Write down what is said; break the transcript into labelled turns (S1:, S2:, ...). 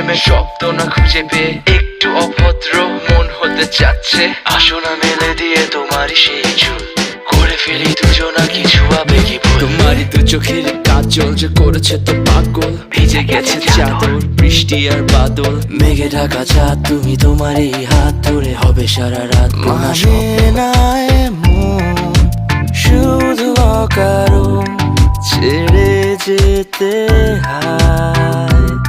S1: প্রেমের শব্দ না খুঁজে পেয়ে একটু অভদ্র মন হতে চাচ্ছে। আসো না মেলে দিয়ে তোমারই সেই চুল, করে ফেলি দুজনা কিছু আবেগী ভুল। তোমারই দু চোখের কাজল যে করেছে তো পাগল, ভিজে গেছে চাদর বৃষ্টি আর বাদল। মেঘে ঢাকা চাঁদ তুমি তোমারই হাত ধরে হবে সারা রাত।
S2: মানে না এমন শুধু অকারণ ছেড়ে যেতে হয়।